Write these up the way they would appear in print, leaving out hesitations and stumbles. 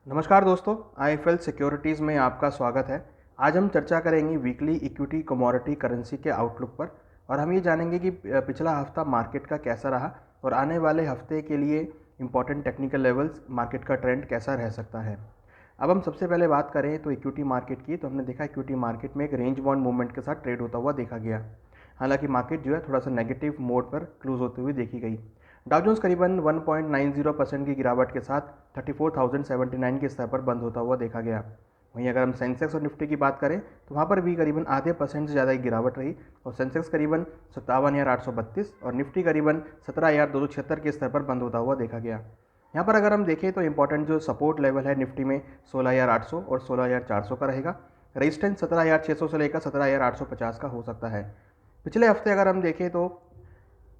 नमस्कार दोस्तों, IFL securities में आपका स्वागत है। आज हम चर्चा करेंगे वीकली इक्विटी कमोडिटी करेंसी के आउटलुक पर और हम ये जानेंगे कि पिछला हफ्ता मार्केट का कैसा रहा और आने वाले हफ्ते के लिए इम्पॉर्टेंट टेक्निकल लेवल्स, मार्केट का ट्रेंड कैसा रह सकता है। अब हम सबसे पहले बात करें तो इक्विटी मार्केट की, तो हमने देखा इक्विटी मार्केट में एक रेंज बाउंड मूवमेंट के साथ ट्रेड होता हुआ देखा गया। हालांकि मार्केट जो है थोड़ा सा नेगेटिव मोड पर क्लोज होते हुए देखी गई। डाउ जोन्स करीबन 1.90% की गिरावट के साथ 34,079 के स्तर पर बंद होता हुआ देखा गया। वहीं अगर हम सेंसेक्स और निफ्टी की बात करें तो वहाँ पर भी करीबन आधे % से ज़्यादा की गिरावट रही और सेंसेक्स करीबन 57,832 और निफ्टी करीबन 17,276 के स्तर पर बंद होता हुआ देखा गया। यहाँ पर अगर हम देखें तो इंपॉर्टेंट जो सपोर्ट लेवल है निफ्टी में 16,800 और 16,400 का रहेगा। रेजिस्टेंस 17,600 से लेकर 17,850 का हो सकता है। पिछले हफ्ते अगर हम देखें तो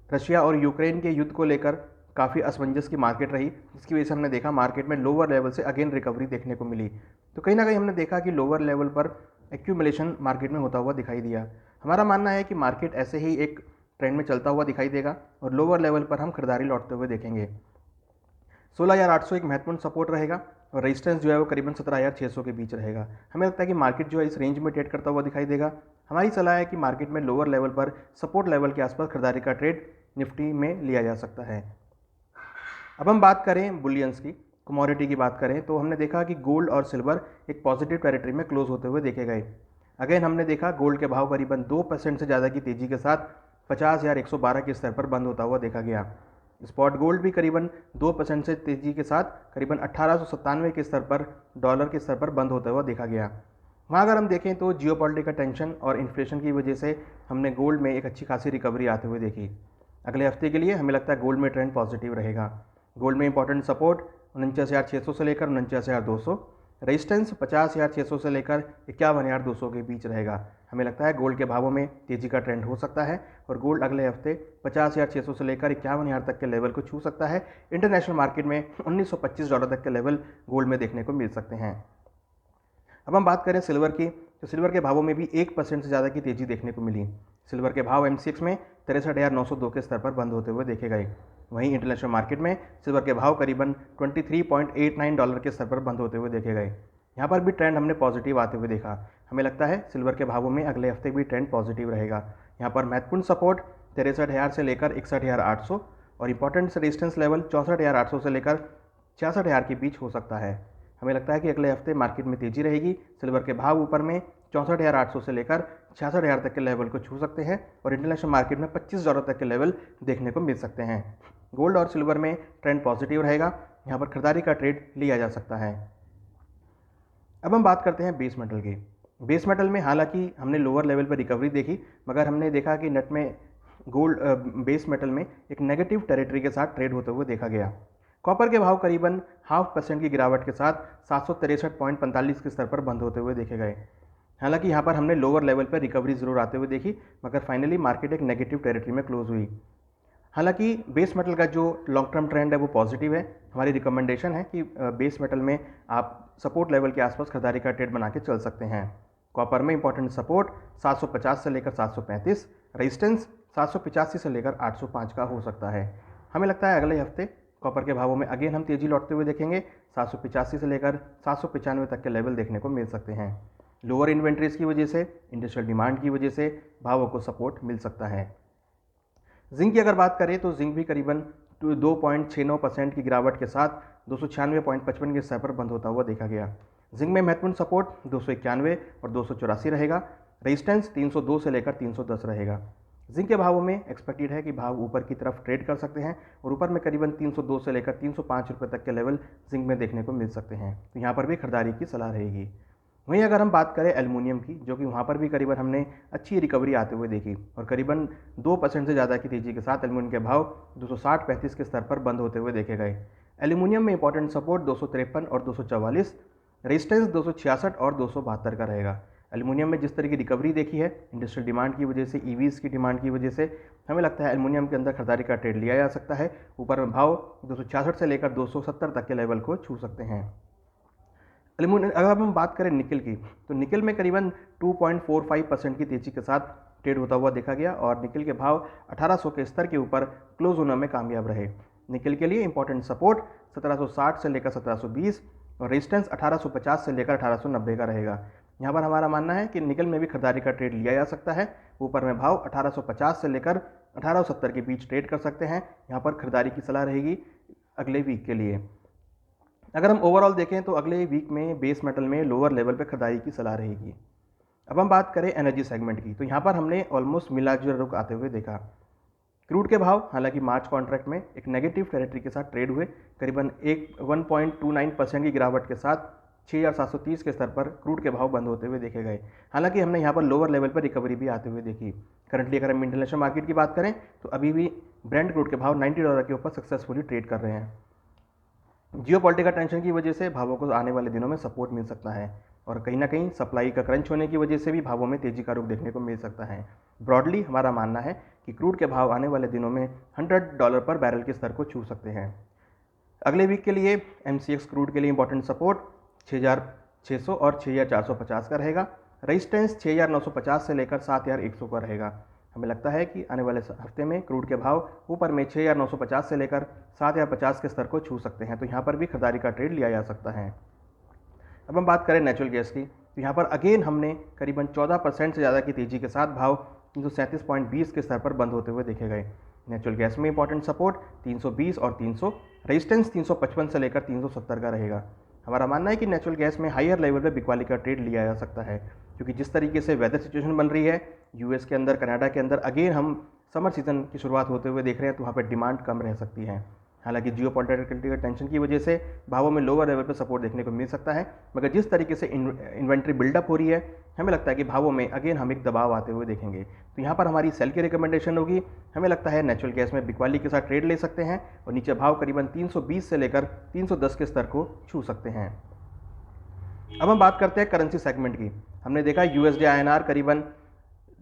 रशिया और यूक्रेन के युद्ध को लेकर काफ़ी असमंजस की मार्केट रही, जिसकी वजह से हमने देखा मार्केट में लोअर लेवल से अगेन रिकवरी देखने को मिली। तो कहीं ना कहीं हमने देखा कि लोअर लेवल पर एक्यूमुलेशन मार्केट में होता हुआ दिखाई दिया। हमारा मानना है कि मार्केट ऐसे ही एक ट्रेंड में चलता हुआ दिखाई देगा और लोअर लेवल पर हम खरीदारी लौटते हुए देखेंगे। 16,800 एक महत्वपूर्ण सपोर्ट रहेगा और रेजिस्टेंस जो है वो करीबन 17,600 के बीच रहेगा। हमें लगता है कि मार्केट जो है इस रेंज में ट्रेड करता हुआ दिखाई देगा। हमारी सलाह है कि मार्केट में लोअर लेवल पर सपोर्ट लेवल के आसपास खरीदारी का ट्रेड निफ्टी में लिया जा सकता है। अब हम बात करें बुलियंस की, कमोडिटी की बात करें तो हमने देखा कि गोल्ड और सिल्वर एक पॉजिटिव टेरिटरी में क्लोज होते हुए देखे गए। अगेन हमने देखा गोल्ड के भाव करीबन 2% से ज़्यादा की तेज़ी के साथ 50,112 के स्तर पर बंद होता हुआ देखा गया। स्पॉट गोल्ड भी करीबन 2% से तेज़ी के साथ करीबन 1897 के स्तर पर डॉलर के स्तर पर बंद होता हुआ देखा गया। वहाँ अगर हम देखें तो जियोपॉलिटिकल टेंशन और इन्फ्लेशन की वजह से हमने गोल्ड में एक अच्छी खासी रिकवरी आते हुए देखी। अगले हफ्ते के लिए हमें लगता है गोल्ड में ट्रेंड पॉजिटिव रहेगा। गोल्ड में इंपॉर्टेंट सपोर्ट 49,600 से लेकर 49,200, रेजिस्टेंस 50,600 से लेकर 51,200 के बीच रहेगा। हमें लगता है गोल्ड के भावों में तेज़ी का ट्रेंड हो सकता है और गोल्ड अगले हफ्ते 50,600 से लेकर 51,000 तक के लेवल को छू सकता है। इंटरनेशनल मार्केट में $1,925 तक के लेवल गोल्ड में देखने को मिल सकते हैं। अब हम बात करें सिल्वर की, तो सिल्वर के भावों में भी 1% से ज़्यादा की तेज़ी देखने को मिली। सिल्वर के भाव MCX में 63,902 के स्तर पर बंद होते हुए देखे गए। वहीं इंटरनेशनल मार्केट में सिल्वर के भाव करीबन $23.89 के स्तर पर बंद होते हुए देखे गए। यहाँ पर भी ट्रेंड हमने पॉजिटिव आते हुए देखा। हमें लगता है सिल्वर के भावों में अगले हफ्ते भी ट्रेंड पॉजिटिव रहेगा। यहाँ पर महत्वपूर्ण सपोर्ट 63,000 से लेकर 61,800 और इंपॉर्टेंट रेजिस्टेंस लेवल 64,800 से लेकर 66,000 के बीच हो सकता है। हमें लगता है कि अगले हफ्ते मार्केट में तेज़ी रहेगी। सिल्वर के भाव ऊपर में 64,800 से लेकर 66,000 तक के लेवल को छू सकते हैं और इंटरनेशनल मार्केट में $25 तक के लेवल देखने को मिल सकते हैं। गोल्ड और सिल्वर में ट्रेंड पॉजिटिव रहेगा। यहाँ पर खरीदारी का ट्रेड लिया जा सकता है। अब हम बात करते हैं बेस मेटल की। बेस मेटल में हालांकि हमने लोअर लेवल पर रिकवरी देखी, मगर हमने देखा कि नेट में गोल्ड बेस मेटल में एक नेगेटिव टेरिटरी के साथ ट्रेड होते हुए देखा गया। कॉपर के भाव करीबन 0.5% की गिरावट के साथ 763.45 के स्तर पर बंद होते हुए देखे गए। हालांकि यहाँ पर हमने लोअर लेवल पर रिकवरी जरूर आते हुए देखी, मगर फाइनली मार्केट एक नेगेटिव टेरिटरी में क्लोज हुई। हालांकि बेस मेटल का जो लॉन्ग टर्म ट्रेंड है वो पॉजिटिव है। हमारी रिकमेंडेशन है कि बेस मेटल में आप सपोर्ट लेवल के आसपास खरीदारी का ट्रेड बना के चल सकते हैं। कॉपर में इंपॉर्टेंट सपोर्ट 750 से लेकर 735, रेजिस्टेंस 785 से लेकर 805 का हो सकता है। हमें लगता है अगले हफ्ते कॉपर के भावों में अगेन हम तेजी लौटते हुए देखेंगे। 785 से लेकर 795 तक के लेवल देखने को मिल सकते हैं। लोअर इन्वेंट्रीज की वजह से, इंडस्ट्रियल डिमांड की वजह से भावों को सपोर्ट मिल सकता है। जिंक की अगर बात करें तो जिंक भी करीबन 2.69% की गिरावट के साथ 296.55 के स्तर पर बंद होता हुआ देखा गया। जिंक में महत्वपूर्ण सपोर्ट 291 और 284 रहेगा। रेजिस्टेंस 302 से लेकर 310 रहेगा। जिंक के भावों में एक्सपेक्टेड है कि भाव ऊपर की तरफ ट्रेड कर सकते हैं और ऊपर में करीबन 302 से लेकर 305 रुपये तक के लेवल जिंक में देखने को मिल सकते हैं। तो यहाँ पर भी खरीदारी की सलाह रहेगी। वहीं अगर हम बात करें एल्युमिनियम की, जो कि वहाँ पर भी करीबन हमने अच्छी रिकवरी आते हुए देखी और करीबन 2% से ज़्यादा की तेज़ी के साथ एल्युमिनियम के भाव 260.35 के स्तर पर बंद होते हुए देखे गए। एल्युमिनियम में इंपॉर्टेंट सपोर्ट 253 और 244, रेजिस्टेंस 266 और 272 का रहेगा। एल्युमिनियम में जिस तरह की रिकवरी देखी है इंडस्ट्रियल डिमांड की वजह से, ईवीज़ की डिमांड की वजह से, हमें लगता है एल्युमिनियम के अंदर खरीदारी का ट्रेड लिया जा सकता है। ऊपर में भाव 266 से लेकर 270 तक के लेवल को छू सकते हैं। एल्युमिनियम अगर हम बात करें निकल की, तो निकल में करीबन 2.45% की तेज़ी के साथ ट्रेड होता हुआ देखा गया और निकल के भाव 1800 के स्तर के ऊपर क्लोज होने में कामयाब रहे। निकल के लिए इंपॉर्टेंट सपोर्ट 1760 से लेकर 1720, और रेजिस्टेंस 1850 से लेकर 1890 का रहेगा। यहाँ पर हमारा मानना है कि निकल में भी खरीदारी का ट्रेड लिया जा सकता है। ऊपर में भाव 1850 से लेकर 1870 के बीच ट्रेड कर सकते हैं। यहाँ पर खरीदारी की सलाह रहेगी अगले वीक के लिए। अगर हम ओवरऑल देखें तो अगले वीक में बेस मेटल में लोअर लेवल पर खरीदारी की सलाह रहेगी। अब हम बात करें एनर्जी सेगमेंट की, तो यहाँ पर हमने ऑलमोस्ट मिला जुला रुख आते हुए देखा। क्रूड के भाव हालांकि मार्च कॉन्ट्रैक्ट में एक नेगेटिव टेरिटरी के साथ ट्रेड हुए, करीबन 1.29% की गिरावट के साथ 6730 के स्तर पर क्रूड के भाव बंद होते हुए देखे गए। हालांकि हमने यहाँ पर लोअर लेवल पर रिकवरी भी आते हुए देखी। करंटली अगर हम इंटरनेशनल मार्केट की बात करें तो अभी भी ब्रेंट क्रूड के भाव $90 के ऊपर सक्सेसफुली ट्रेड कर रहे हैं। जियोपॉलिटिकल टेंशन की वजह से भावों को आने वाले दिनों में सपोर्ट मिल सकता है और कहीं ना कहीं सप्लाई का क्रंच होने की वजह से भी भावों में तेजी का रुख देखने को मिल सकता है। ब्रॉडली हमारा मानना है कि क्रूड के भाव आने वाले दिनों में $100 पर बैरल के स्तर को छू सकते हैं। अगले वीक के लिए MCX क्रूड के लिए इंपॉर्टेंट सपोर्ट 6600 और 6450 का रहेगा। रेजिस्टेंस 6950 से लेकर 7100 का रहेगा। हमें लगता है कि आने वाले हफ्ते में क्रूड के भाव ऊपर में 6950 से लेकर 7050 के स्तर को छू सकते हैं, तो यहाँ पर भी खरीदारी का ट्रेड लिया जा सकता है। अब हम बात करें नेचुरल गैस की, तो यहाँ पर अगेन हमने करीबन 14% से ज़्यादा की तेज़ी के साथ भाव 337.20 के स्तर पर बंद होते हुए देखे गए। नेचुरल गैस में इंपॉर्टेंट सपोर्ट 320 और 300, रेजिस्टेंस 355 से लेकर 370 का रहेगा। हमारा मानना है कि नेचुरल गैस में हायर लेवल पे बिकवाली का ट्रेड लिया जा सकता है, क्योंकि जिस तरीके से वेदर सिचुएशन बन रही है यूएस के अंदर, कनाडा के अंदर अगेन हम समर सीजन की शुरुआत होते हुए देख रहे हैं, तो वहाँ पर डिमांड कम रह सकती है। हालांकि जियोपॉलिटिकल टेंशन की वजह से भावों में लोअर लेवल पर सपोर्ट देखने को मिल सकता है, मगर जिस तरीके से इन्वेंट्री बिल्डअप हो रही है हमें लगता है कि भावों में अगेन हम एक दबाव आते हुए देखेंगे। तो यहाँ पर हमारी सेल की रिकमेंडेशन होगी। हमें लगता है नेचुरल गैस में बिकवाली के साथ ट्रेड ले सकते हैं और नीचे भाव करीबन 320 से लेकर 310 के स्तर को छू सकते हैं। अब हम बात करते हैं करेंसी सेगमेंट की। हमने देखा USD INR करीबन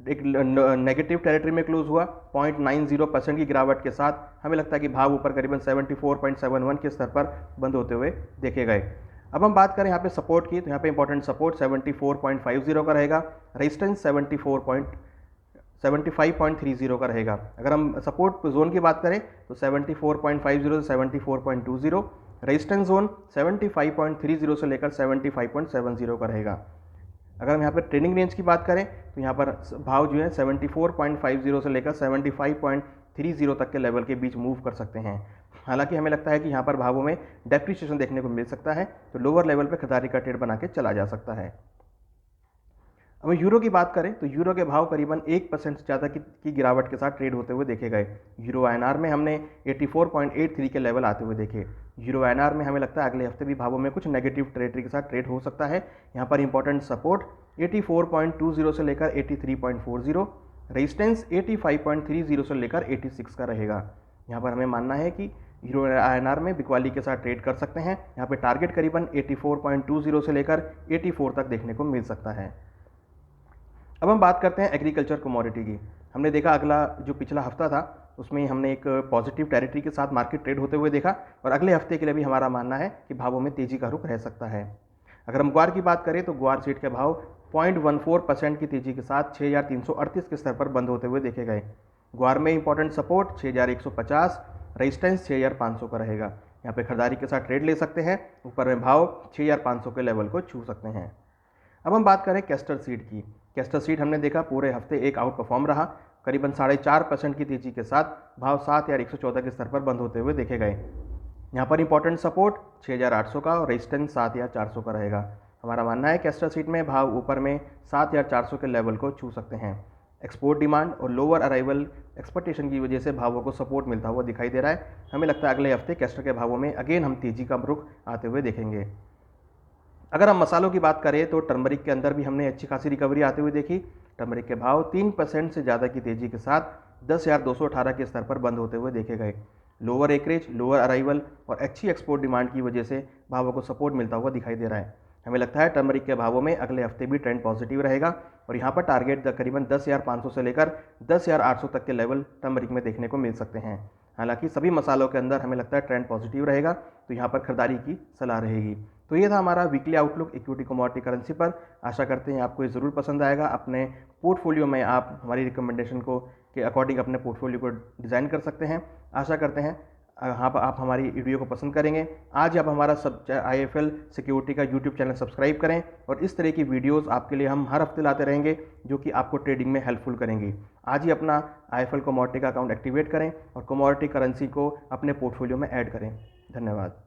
एक नेगेटिव टेरिटरी में क्लोज हुआ 0.90% की गिरावट के साथ। हमें लगता है कि भाव ऊपर करीबन 74.71 के स्तर पर बंद होते हुए देखे गए। अब हम बात करें यहाँ पे सपोर्ट की, तो यहाँ पे इंपॉर्टेंट सपोर्ट 74.50 का रहेगा, रेजिस्टेंस 75.30 का रहेगा। अगर हम सपोर्ट जोन की बात करें तो 74.50 से 74.20, रेजिस्टेंस जोन 75.30 से लेकर 75.70 का रहेगा। अगर हम यहाँ पर ट्रेडिंग रेंज की बात करें तो यहाँ पर भाव जो है 74.50 से लेकर 75.30 तक के लेवल के बीच मूव कर सकते हैं। हालांकि हमें लगता है कि यहाँ पर भावों में डेप्रिसिएशन देखने को मिल सकता है, तो लोअर लेवल पे खरीदारी का ट्रेड बना के चला जा सकता है। अब यूरो की बात करें तो यूरो के भाव करीबन 1% से ज़्यादा की गिरावट के साथ ट्रेड होते हुए देखे गए। यूरो INR में हमने 84.83 के लेवल आते हुए देखे। यूरो INR में हमें लगता है अगले हफ्ते भी भावों में कुछ नेगेटिव टेरिटरी के साथ ट्रेड हो सकता है। यहाँ पर इंपॉर्टेंट सपोर्ट 84.20 से लेकर 83.40, रेजिस्टेंस 85.30 से लेकर 86 का रहेगा। यहाँ पर हमें मानना है कि यूरो INR में बिकवाली के साथ ट्रेड कर सकते हैं। यहाँ पे टारगेट करीबन 84.20 से लेकर 84 तक देखने को मिल सकता है। अब हम बात करते हैं एग्रीकल्चर कमोडिटी की। हमने देखा अगला जो पिछला हफ्ता था उसमें हमने एक पॉजिटिव टेरिटरी के साथ मार्केट ट्रेड होते हुए देखा और अगले हफ्ते के लिए भी हमारा मानना है कि भावों में तेजी का रुख रह सकता है। अगर हम ग्वार की बात करें तो ग्वार सीड के भाव 0.14% की तेजी के साथ 6338 के स्तर पर बंद होते हुए देखे गए। ग्वार में इंपॉर्टेंट सपोर्ट 6150, रेजिस्टेंस 6500 का रहेगा। यहाँ पे खरीदारी के साथ ट्रेड ले सकते हैं। ऊपर में भाव 6500 के लेवल को छू सकते हैं। अब हम बात करें कैस्टर सीड की। कैस्टर सीड हमने देखा पूरे हफ्ते एक आउट परफॉर्म रहा, करीबन 4.5% की तेजी के साथ भाव 7114 के स्तर पर बंद होते हुए देखे गए। यहाँ पर इंपॉर्टेंट सपोर्ट 6800 का और रेजिस्टेंस 7400 का रहेगा। हमारा मानना है कैस्टर सीड में भाव ऊपर में 7400 के लेवल को छू सकते हैं। एक्सपोर्ट डिमांड और लोअर अराइवल एक्सपेक्टेशन की वजह से भावों को सपोर्ट मिलता हुआ दिखाई दे रहा है। हमें लगता है अगले हफ्ते कैस्टर के भावों में अगेन हम तेजी का रुख आते हुए देखेंगे। अगर हम मसालों की बात करें तो टर्मरिक के अंदर भी हमने अच्छी खासी रिकवरी आते हुए देखी। टर्मरिक के भाव 3% से ज़्यादा की तेजी के साथ 10,218 के स्तर पर बंद होते हुए देखे गए। लोअर एकरेज, लोअर अराइवल और अच्छी एक्सपोर्ट डिमांड की वजह से भावों को सपोर्ट मिलता हुआ दिखाई दे रहा है। हमें लगता है टर्मरिक के भावों में अगले हफ्ते भी ट्रेंड पॉजिटिव रहेगा और यहाँ पर टारगेट करीबन 10,500 से लेकर 10,800 तक के लेवल टर्मरिक में देखने को मिल सकते हैं। हालांकि सभी मसालों के अंदर हमें लगता है ट्रेंड पॉजिटिव रहेगा, तो यहाँ पर खरीदारी की सलाह रहेगी। तो ये था हमारा weekly outlook equity commodity currency पर। आशा करते हैं आपको ये ज़रूर पसंद आएगा। अपने पोर्टफोलियो में आप हमारी रिकमेंडेशन को के अकॉर्डिंग अपने पोर्टफोलियो को डिज़ाइन कर सकते हैं। आशा करते हैं हाँ, आप हमारी वीडियो को पसंद करेंगे। आज आप हमारा सब IIFL सिक्योरिटी का यूट्यूब चैनल सब्सक्राइब करें और इस तरह की वीडियोस आपके लिए हम हर हफ्ते लाते रहेंगे जो कि आपको ट्रेडिंग में हेल्पफुल करेंगी। आज ही अपना IIFL कमोडिटी का अकाउंट एक्टिवेट करें और कमोडिटी करेंसी को अपने पोर्टफोलियो में ऐड करें। धन्यवाद।